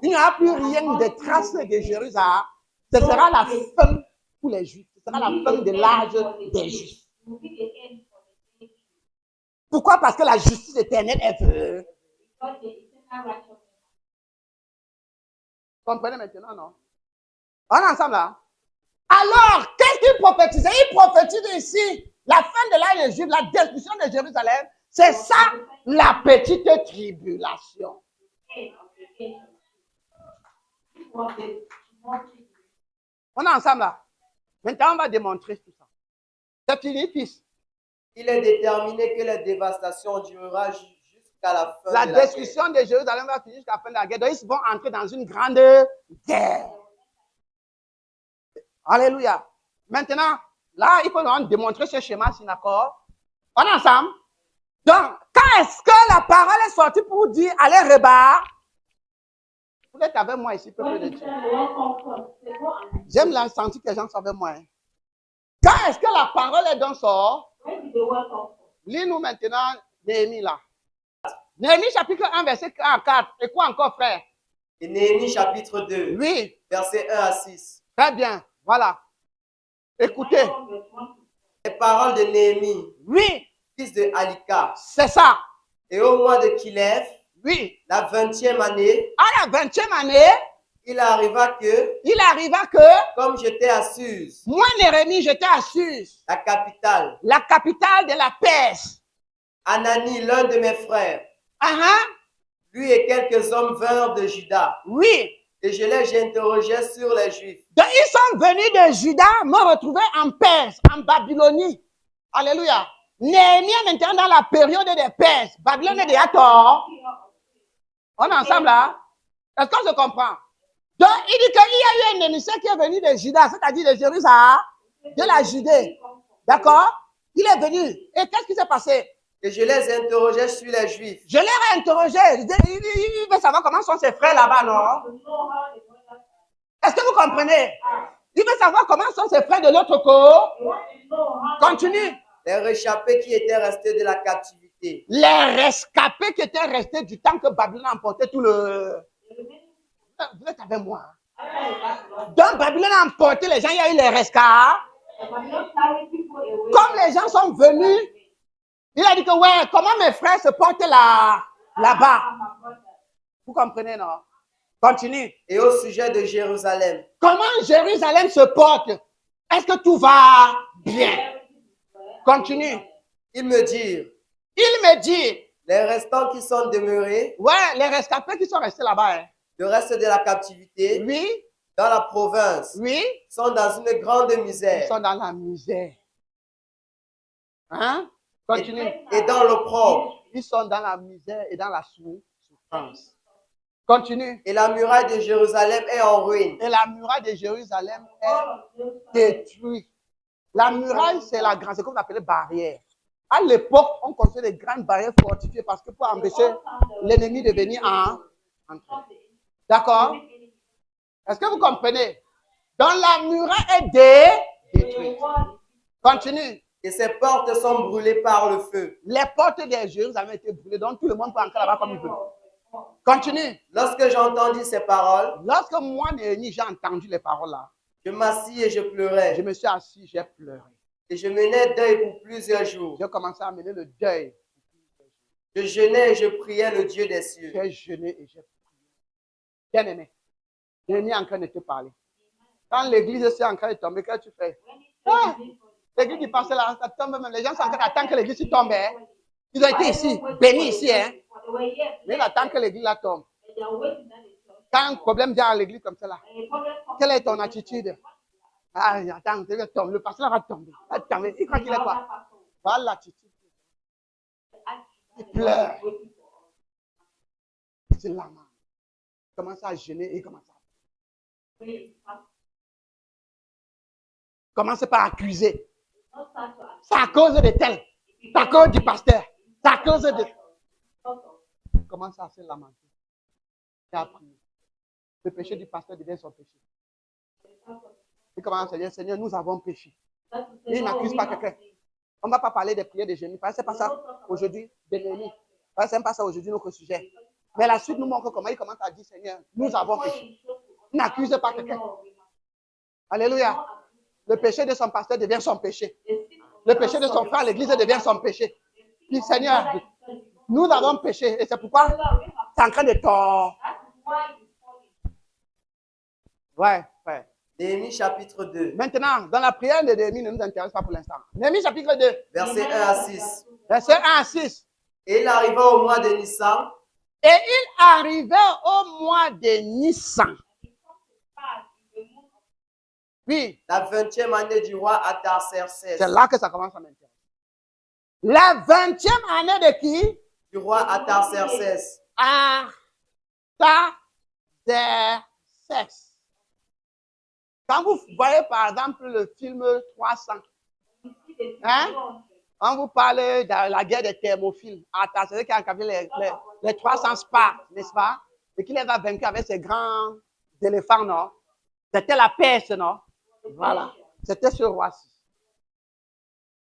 Il n'y aura plus rien de traces de Jérusalem. Ce sera la fin pour les Juifs. Ce sera la fin de l'âge des Juifs. Pourquoi? Parce que la justice éternelle est venue. Comprenez maintenant, non? On est ensemble là? Alors, qu'est-ce qu'il prophétisait? Il prophétise ici la fin de l'âge des Juifs, la destruction de Jérusalem. C'est ça, la petite tribulation. On est ensemble là? Maintenant, on va démontrer tout ça. C'est fini, fils. Il est déterminé que la dévastation durera jusqu'à la fin La de la destruction de Jérusalem va finir jusqu'à la fin de la guerre. Donc, ils vont entrer dans une grande guerre. Alléluia. Maintenant, là, il faut nous démontrer ce schéma-ci, d'accord? On est ensemble? Donc, quand est-ce que la parole est sortie pour dire, allez, rebat? Vous êtes avec moi ici, peuple de Dieu. J'aime la sentir que les gens sont avec moi. Hein. Quand est-ce que la parole est donc sortie? Lis-nous maintenant Néhémie là. Néhémie chapitre 1, verset 1 à 4. Et quoi encore, frère? Et Néhémie chapitre 2, Oui. verset 1 à 6. Très bien. Voilà. Écoutez. Les paroles de Néhémie. Oui. fils de Halika. C'est ça. Et au mois de Kilev, Oui. la 20e année, À la 20e année, il arriva que comme j'étais à Suse, moi, Néhémie, j'étais à Suse, la capitale, la capitale de la Perse. Anani, l'un de mes frères, lui et quelques hommes vinrent de Juda. Oui. Et je les interrogeais sur les Juifs. Donc, ils sont venus de Juda, me retrouver en Perse, en Babylonie. Alléluia. Néhémie est maintenant dans la période des Perses. Babylone est déjà tort. On est ensemble là? Est-ce qu'on se comprend? Donc, il dit qu'il y a eu un émissaire qui est venu de Juda, c'est-à-dire de Jérusalem, de la Judée. D'accord? Il est venu. Et qu'est-ce qui s'est passé? Et je les interrogeais sur les Juifs. Je les ai interrogés. Il veut savoir comment sont ses frères là-bas, non? Est-ce que vous comprenez? Il veut savoir comment sont ses frères de l'autre côté. Continue. Les réchappés qui étaient restés de la captivité. Les rescapés qui étaient restés du temps que Babylone a emporté tout le... Vous êtes avec moi. Donc Babylone a emporté les gens, il y a eu les rescapés. Comme les gens sont venus, il a dit que ouais, comment mes frères se portent là-bas. Vous comprenez, non? Continue. Et au sujet de Jérusalem. Comment Jérusalem se porte? Est-ce que tout va bien? Continue. Ils me dirent. Il me dit. Les restants qui sont demeurés. Ouais, les rescapés qui sont restés là-bas. Hein. Le reste de la captivité. Oui. Dans la province. Oui. Sont dans une grande misère. Ils sont dans la misère. Hein? Continue. Et dans l'opprobre. Ils sont dans la misère et dans la souffrance. Continue. Et la muraille de Jérusalem est en ruine. Et la muraille de Jérusalem est détruite. La muraille, c'est la grande, c'est comme on appelait barrière. À l'époque, on construisait des grandes barrières fortifiées parce que pour empêcher l'ennemi de venir entrer. D'accord? Est-ce que vous comprenez? Donc la muraille est détruite. Continue. Et ses portes sont brûlées par le feu. Les portes de Jérusalem ont été brûlées, donc tout le monde peut entrer là-bas comme il veut. Continue. Lorsque j'ai entendu ces paroles, lorsque moi, Néhémie, j'ai entendu les paroles là, je m'assis et je pleurais. Je me suis assis, j'ai pleuré. Et je menais deuil pour plusieurs jours. J'ai commencé à mener le deuil. Je jeûnais et je priais le Dieu des cieux. J'ai jeûné et j'ai prié. Bien aimé, Néhémie est en train de te parler. Quand l'église est en train de tomber, qu'est-ce que tu fais? Ah, l'église qui passe là, ça tombe même. Les gens sont en train d'attendre que l'église tombe. Hein. Ils ont été ici, bénis ici. Hein. Mais ils attendent que l'église là tombe. Quand un problème vient à l'église comme ça là, quelle est ton attitude? Ah, attends, le pasteur va tomber. Il croit qu'il est quoi? Voilà l'attitude. Il pleure. C'est là. Il commence à gêner et il commence à... Commence par accuser. C'est à cause de tel. C'est à cause du pasteur. C'est à cause de... Il commence à se lamenter. Il a prié. Le péché du pasteur devient son péché. Il commence à dire, Seigneur, nous avons péché. Et il n'accuse pas quelqu'un. On ne va pas parler des prières de Jérémie. Ce n'est pas ça aujourd'hui, de Néhémie. Ce n'est pas ça aujourd'hui notre sujet. Mais la suite nous montre comment il commence à dire, Seigneur, nous avons péché. Il n'accuse pas quelqu'un. Alléluia. Le péché de son pasteur devient son péché. Le péché de son frère à l'église devient son péché. Puis, Seigneur, nous avons péché. Et c'est pourquoi c'est en train de tort. Ouais. Néhémie chapitre 2. Maintenant, dans la prière de Néhémie ne nous intéresse pas pour l'instant. Néhémie chapitre 2. Verset 1 à 6. Verset 1 à 6. Et il arriva au mois de Nissan. Et il arrivait au mois de Nissan. Oui. La 20e année du roi Artaxerxès. C'est là que ça commence à m'intéresser. La 20e année de qui? Du roi Artaxerxès. Artaxerxès. Quand vous voyez par exemple le film 300, hein? On vous parle de la guerre des Thermophiles. Artaxerxès qui a encavé les 300 Spartes, n'est-ce pas? Et qui les a vaincus avec ses grands éléphants, non? C'était la Perse, non? Voilà. C'était ce roi-ci.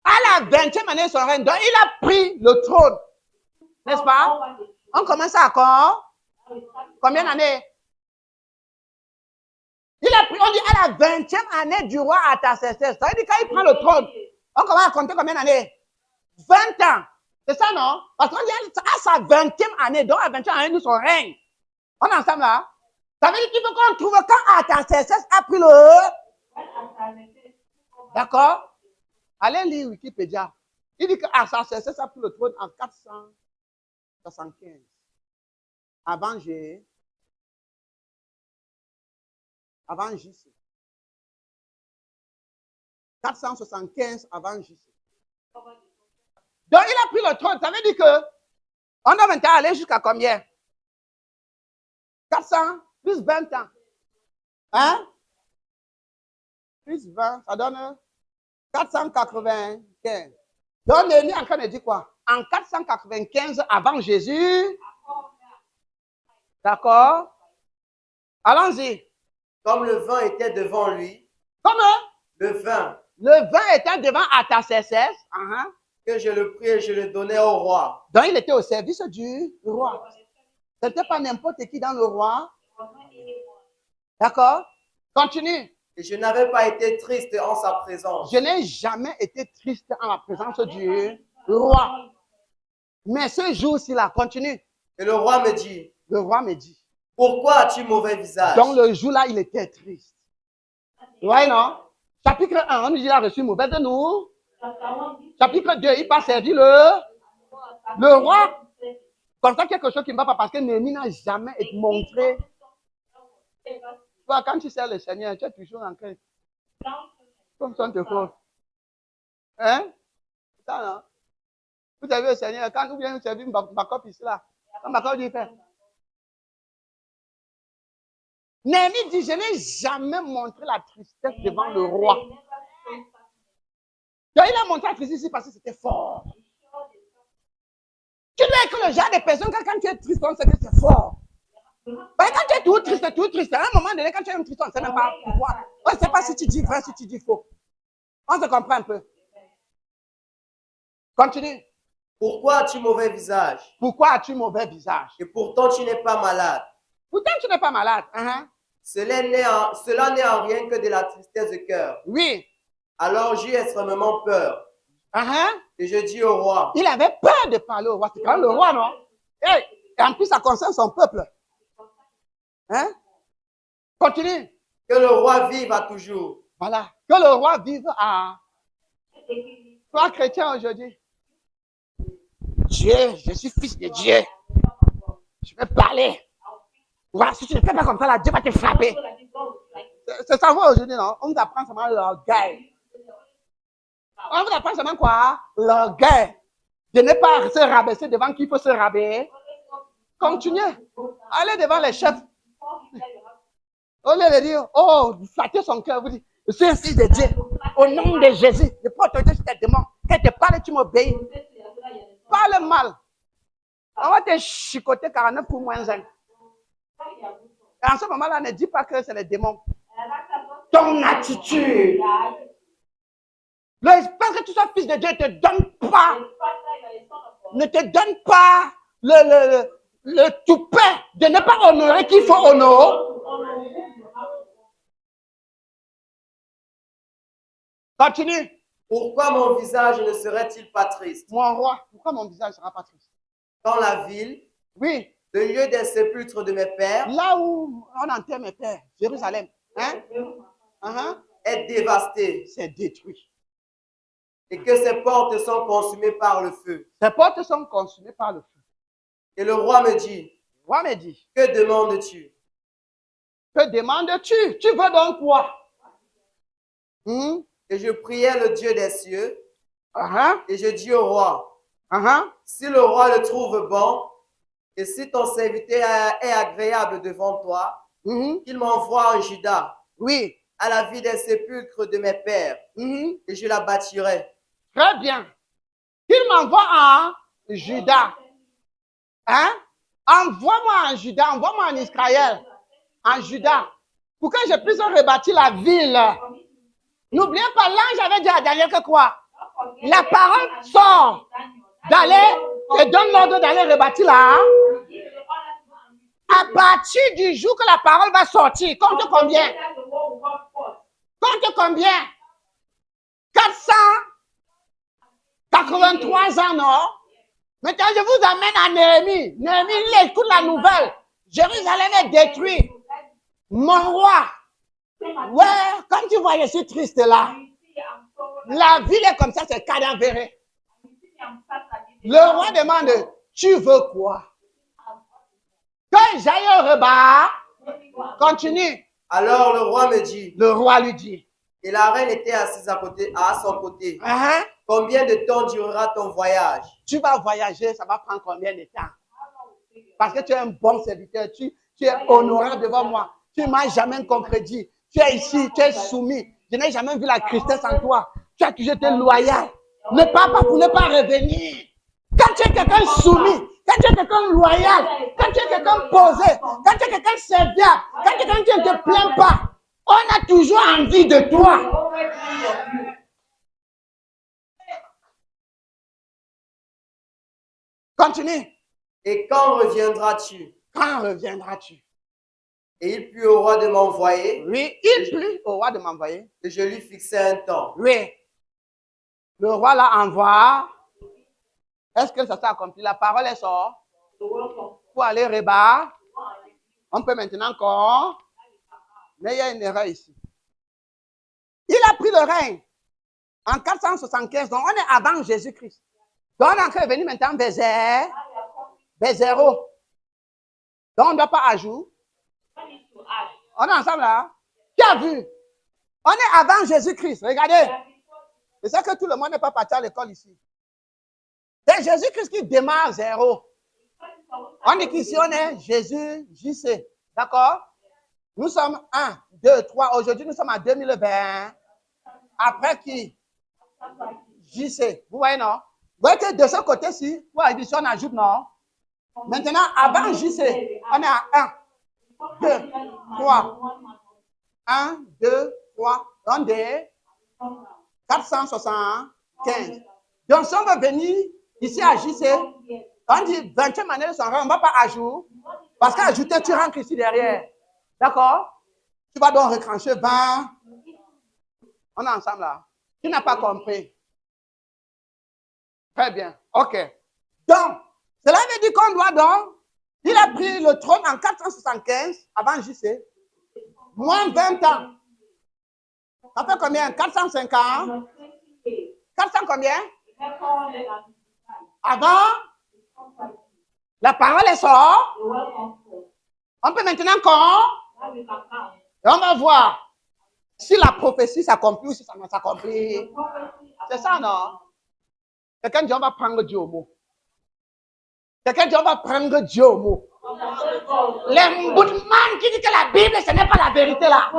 À la 20e année de son règne, donc il a pris le trône. N'est-ce pas? On commence à quand? Combien d'années? Il a pris, on dit à la 20e année du roi Artaxerxès. Ça veut dire quand il prend le trône, on commence à compter combien d'années? 20 ans. C'est ça, non? Parce qu'on dit à sa 20e année, donc à 20e année de son règne. On est ensemble là? Ça veut dire qu'il faut qu'on trouve quand Artaxerxès a pris le... D'accord? Allez lire Wikipédia. Il dit qu'Artaxerxès a pris le trône en 475. Avant J. Avant JC. 475 avant JC. Donc, il a pris le trône. Ça veut dire que on doit maintenant aller jusqu'à combien? 400 plus 20 ans. Hein? Plus 20, ça donne 495. Donc, Néhémie est en train de dire quoi? En 495 avant Jésus. D'accord? Allons-y. Comme le vin était devant lui. Comment? Le vin. Le vin était devant Artaxerxès. Que je le pris et je le donnais au roi. Donc, il était au service du roi. Ce n'était pas n'importe qui dans le roi. D'accord? Continue. Et je n'avais pas été triste en sa présence. Je n'ai jamais été triste en la présence du roi. Mais ce jour-ci là, continue. Et le roi me dit. Le roi me dit. Pourquoi as-tu mauvais visage? Donc le jour-là, il était triste. Ouais, non? Chapitre 1, on nous dit qu'il a reçu mauvais de nous. Chapitre 2, il passe servir le roi. Comme ça, quelque chose qui ne va pas parce que Néhémie n'a jamais été montré. Toi, quand tu sers le Seigneur, tu es toujours en train. Comme ça, on te faut. Hein? Ça, non? Vous avez le Seigneur, quand vous venez servir ma copie ici, là, quand ma copie dit fait. Néhémie dit, je n'ai jamais montré la tristesse devant le roi. Donc, il a montré la tristesse ici parce que c'était fort. Tu dois être le genre de personne quand tu es triste, on sait que c'est fort. Mais quand tu es tout triste, à un moment donné, quand tu es triste, on ne sait même pas pourquoi. On ne sait pas si tu dis vrai, si tu dis faux. On se comprend un peu. Continue. Pourquoi as-tu mauvais visage? Pourquoi as-tu mauvais visage? Et pourtant tu n'es pas malade. Pourtant tu n'es pas malade. Cela n'est en rien que de la tristesse de cœur. Oui. Alors j'ai extrêmement peur. Et je dis au roi. Il avait peur de parler au roi. C'est quand même le roi, non? Et en plus, ça concerne son peuple. Hein? Continue. Que le roi vive à toujours. Voilà. Que le roi vive à... Toi, chrétien, aujourd'hui. Dieu, je suis fils de Dieu. Je vais parler. Voilà, si tu ne fais pas comme ça, là, Dieu va te frapper. C'est ça, moi, aujourd'hui, non? On nous apprend seulement l'orgueil. On vous apprend seulement quoi? L'orgueil. De ne pas se rabaisser devant qui il faut se rabaisser. Continuez. Allez devant les chefs. Au lieu de dire, oh, vous flattez son cœur, vous dites, je suis un fils de Dieu. Au nom de Jésus, je peux autorité sur tes démons. Quand te parle, tu m'obéis. Parle mal. On va te chicoter 49 pour moins 1. Et en ce moment-là, ne dis pas que c'est les démons. Ton attitude. Parce que tu sois fils de Dieu, ne te donne pas le toupet de ne pas honorer qu'il faut honorer. Continue. Pourquoi mon visage ne serait-il pas triste? Mon roi, pourquoi mon visage ne sera pas triste? Dans la ville, oui, le lieu des sépulcres de mes pères, là où on enterre mes pères, Jérusalem, est dévasté. C'est détruit. Et que ses portes sont consumées par le feu. Ses portes sont consumées par le feu. Et le roi me dit, que demandes-tu? Que demandes-tu? Tu veux donc quoi? Et je priais le Dieu des cieux. Et je dis au roi, si le roi le trouve bon, et si ton serviteur est agréable devant toi, qu'il m'envoie en Juda, oui, à la vie des sépulcres de mes pères, et je la bâtirai. Très bien. Qu'il m'envoie en Juda. Envoie-moi en Juda, envoie-moi en Israël, en Juda, pour que je puisse rebâtir la ville. N'oubliez pas, l'ange avait dit à Daniel que quoi? La parole sort d'aller, et donne l'ordre d'aller rebâtir là. À partir du jour que la parole va sortir, compte combien? Compte combien? 400. 83 ans, non? Maintenant, je vous amène à Néhémie. Néhémie, il écoute la nouvelle. Jérusalem est détruite. Mon roi. Ouais, comme tu vois, je suis triste là. La ville est comme ça, c'est cadavéré. Le roi demande, tu veux quoi? Que j'aille au repas. Continue. Alors le roi me dit. Le roi lui dit. Et la reine était assise à son côté. Combien de temps durera ton voyage? Tu vas voyager, ça va prendre combien de temps? Parce que tu es un bon serviteur, tu es honorable devant moi. Tu ne m'as jamais contredit. Tu es ici, tu es soumis. Je n'ai jamais vu la tristesse en toi. Tu as toujours été loyal. Ne pars pas pour ne pas revenir. Quand tu es quelqu'un soumis, quand tu es quelqu'un loyal, quand tu es quelqu'un posé, quand tu es quelqu'un serviable, quand tu es quelqu'un qui ne te plaint pas, on a toujours envie de toi. Continue. Et quand reviendras-tu? Quand reviendras-tu? Et il plut au roi de m'envoyer. Oui, il plut au roi de m'envoyer. Et je lui fixai un temps. Oui. Le roi l'a envoyé. Est-ce que ça s'est accompli? La parole est sortie. Pour aller au repas. On peut maintenant encore. Mais il y a une erreur ici. Il a pris le règne en 475. Donc, on est avant Jésus-Christ. Donc, on est encore venu maintenant vers 0. Donc, on ne doit pas ajouter. On est ensemble là. Qui a vu? On est avant Jésus-Christ. Regardez. C'est ça que tout le monde n'est pas parti à l'école ici. C'est Jésus-Christ qui démarre 0. On dit qu'ici, on est Jésus, JC. D'accord? Nous sommes 1, 2, 3. Aujourd'hui, nous sommes en 2020. Après qui? JC. Vous voyez, non? Vous voyez que de ce côté-ci, pour l'addition, on ajoute, non? Maintenant, avant JC, on est à 1, 2, 3. 1, 2, 3. On est 475. Donc, si on veut venir ici à JC, on dit 20e année de son rang, on ne va pas ajouter. Parce qu'ajouter, tu rentres ici derrière. D'accord? Tu vas donc recrancher 20. On est ensemble là. Tu n'as pas compris. Très bien. OK. Donc, cela veut dire qu'on doit donc, il a pris le trône en 475 avant JC. Moins 20 ans. Ça fait combien? 450? 400 combien? Avant? La parole est sortie. On peut maintenant encore. Et on va voir si la prophétie s'accomplit ou si ça ne s'accomplit. C'est ça, non? Quelqu'un dit on va prendre Dieu au mot. Quelqu'un dit on va prendre Dieu au mot. Les Mboudman qui dit que la Bible, ce n'est pas la vérité là.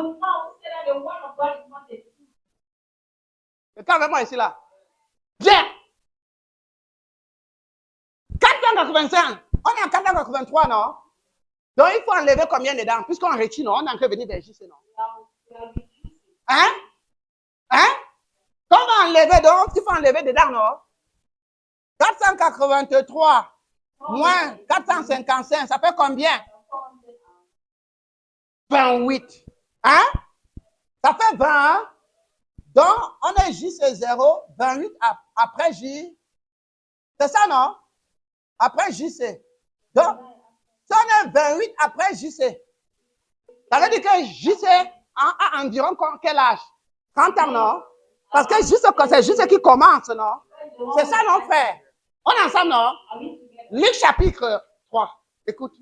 Quelqu'un avec moi ici là. Bien. 485. On est en 483, non? Donc il faut enlever combien de dents? Puisqu'on retire, non? On est encore venu vers JC, non? Hein? Hein? Quand on va enlever, donc, il faut enlever des dents, non? 483 moins 455, ça fait combien? 28. Hein? Ça fait 20. Donc, on est J, c'est 0. 28 après J. C'est ça, non? Après J, c'est. Donc, si on est 28 après J, c'est. Ça veut dire que J, c'est a environ quel âge? 30 ans, non? Parce que c'est juste qui commence, non? C'est ça, non, frère? On est ensemble, non? Luc chapitre 3. Écoute.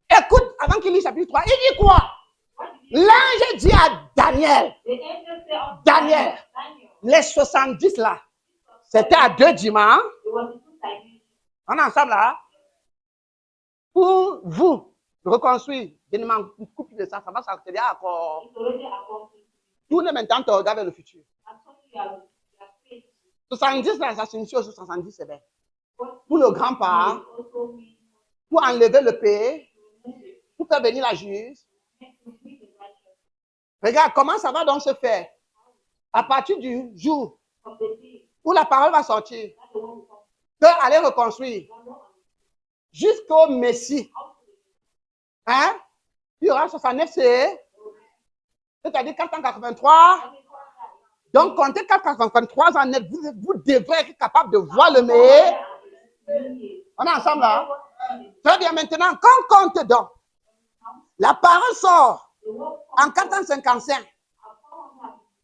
Écoute, avant qu'il lise chapitre 3, il dit quoi? L'ange dit à Daniel, les 70 là, c'était à 2 dimanches. On est ensemble là. Pour vous reconstruire, je ne m'en coupe de ça, ça va s'accéder à encore. Tout le maintenant te regarde vers le futur. 70 là, ça signifie aussi 70 c'est bien. Pour le grand-père, pour enlever le pays, pour faire venir la juge. Regarde comment ça va donc se faire. À partir du jour où la parole va sortir, peut aller reconstruire jusqu'au Messie. Hein? Il y aura 69 c'est-à-dire 483. Donc, comptez 453 ans net, vous devrez être capable de voir le meilleur. On est ensemble là? Très bien, maintenant, quand on compte donc, la parole sort en 455.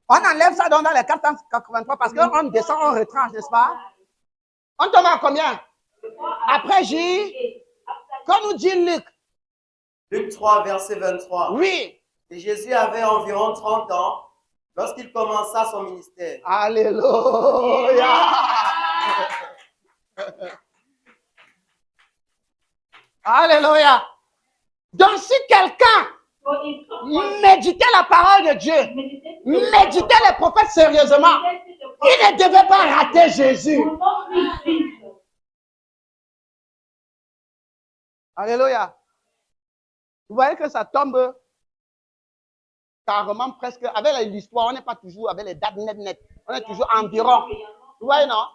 On enlève ça dans les 483 parce qu'on descend, on retranche, n'est-ce pas? On tombe à combien? Après J, quand nous dit Luc. Luc 3, verset 23. Oui. Et Jésus avait environ 30 ans lorsqu'il commença son ministère. Alléluia. Alléluia. Donc si quelqu'un méditait la parole de Dieu, méditait les prophètes sérieusement, il ne devait pas rater Jésus. Alléluia. Vous voyez que ça tombe carrément presque, avec l'histoire, on n'est pas toujours avec les dates net. On est toujours environ. Vous voyez, non?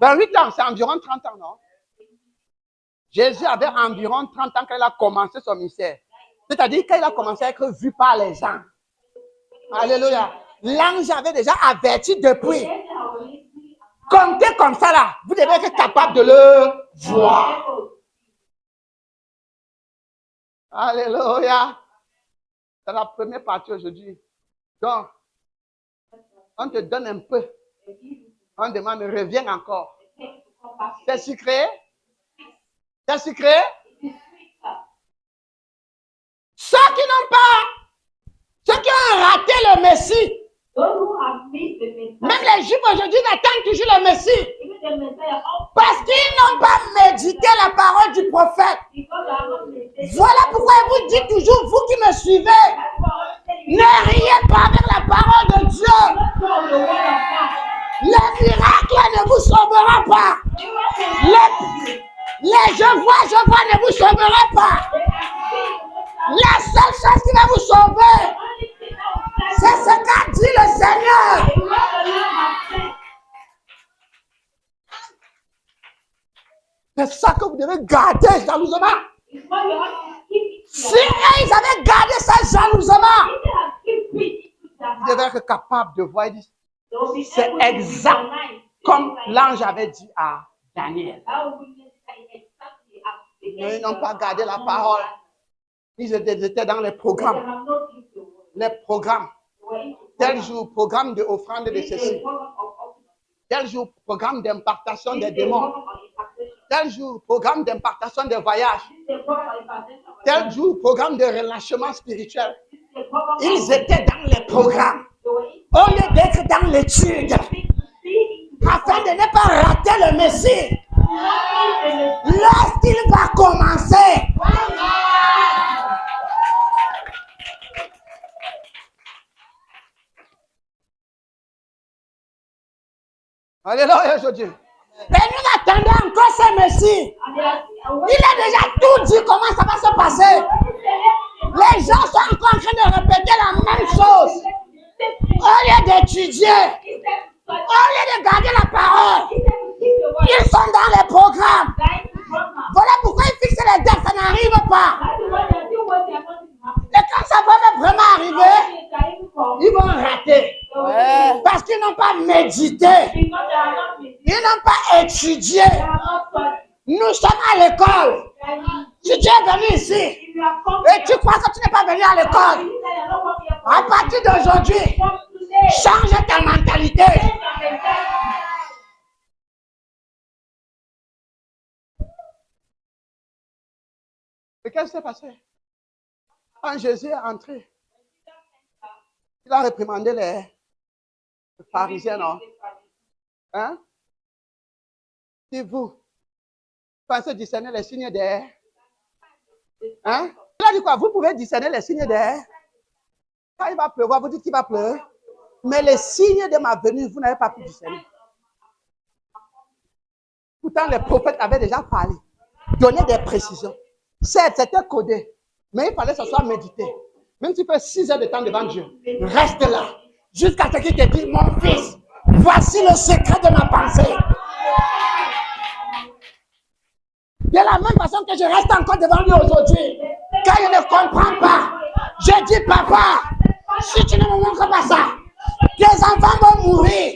28 ans, c'est environ 30 ans, non? Jésus avait environ 30 ans quand il a commencé son ministère. C'est-à-dire qu'il a commencé à être vu par les gens. Alléluia. L'ange avait déjà averti depuis. Comptez comme ça là. Vous devez être capable de le voir. Alléluia. C'est la première partie aujourd'hui. Donc, on te donne un peu. On demande, reviens encore. C'est sucré? C'est sucré? Ceux qui n'ont pas, ceux qui ont raté le Messie, même les Juifs aujourd'hui attendent toujours le Messie. Parce qu'ils n'ont pas médité la parole du prophète. Voilà pourquoi il vous dit toujours, vous qui me suivez, ne riez pas avec la parole de Dieu. Le miracle ne vous sauvera pas. Les je vois ne vous sauvera pas. La seule chose qui va vous sauver, c'est ce qu'a dit le Seigneur. C'est ça que vous devez garder jalousement. Si ils avaient gardé ça jalousement, vous devez être capable de voir. C'est exact comme l'ange avait dit à Daniel. Ils n'ont pas gardé la parole. Ils étaient dans les programmes. Les programmes. Tel jour, programme d'offrande de ceci. Tel jour, programme d'impartation des démons. Tel jour, programme d'impartation des voyages. Tel jour, programme de relâchement spirituel. Ils étaient dans les programmes. Au lieu d'être dans l'étude. Afin de ne pas rater le Messie. Lorsqu'il va commencer. Alléluia, aujourd'hui. Et nous attendons encore ce Messie. Il a déjà tout dit comment ça va se passer. Les gens sont encore en train de répéter la même chose. Au lieu d'étudier, au lieu de garder la parole, ils sont dans les programmes. Voilà pourquoi ils fixent les dates, ça n'arrive pas. Et quand ça va vraiment arriver, ils vont rater. Ouais. Parce qu'ils n'ont pas médité. Ils n'ont pas étudié. Nous sommes à l'école. Si tu es venu ici et tu crois que tu n'es pas venu à l'école, à partir d'aujourd'hui, change ta mentalité. Et qu'est-ce qui s'est passé? Quand Jésus est entré, il a réprimandé les pharisiens, non? Hein? Si vous pensez discerner les signes des... Hein? Il a dit quoi? Vous pouvez discerner les signes des... Quand il va pleuvoir, vous dites qu'il va pleurer. Mais les signes de ma venue, vous n'avez pas pu discerner. Pourtant, les prophètes avaient déjà parlé, donné des précisions. Certes, c'était codé, mais il fallait que ce soit médité. Même si tu fais 6 heures de temps devant Dieu, reste là. Jusqu'à ce qu'il te dise, mon fils, voici le secret de ma pensée. De la même façon que je reste encore devant lui aujourd'hui, quand je ne comprends pas, je dis, papa, si tu ne me montres pas ça, Tes enfants vont mourir.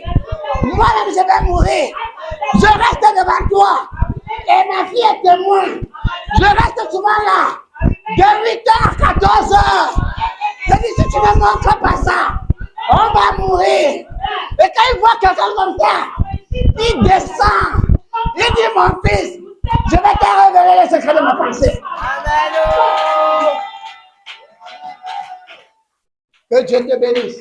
Moi-même, je vais mourir. Je reste devant toi. Et ma fille est témoin. Je reste souvent là. De 8h à 14h. Je dis, si tu ne montres pas ça, on va mourir. Et quand il voit quelqu'un comme ça, il descend. Il dit, mon fils, je vais te révéler les secrets de ma pensée. Amen. Que Dieu te bénisse.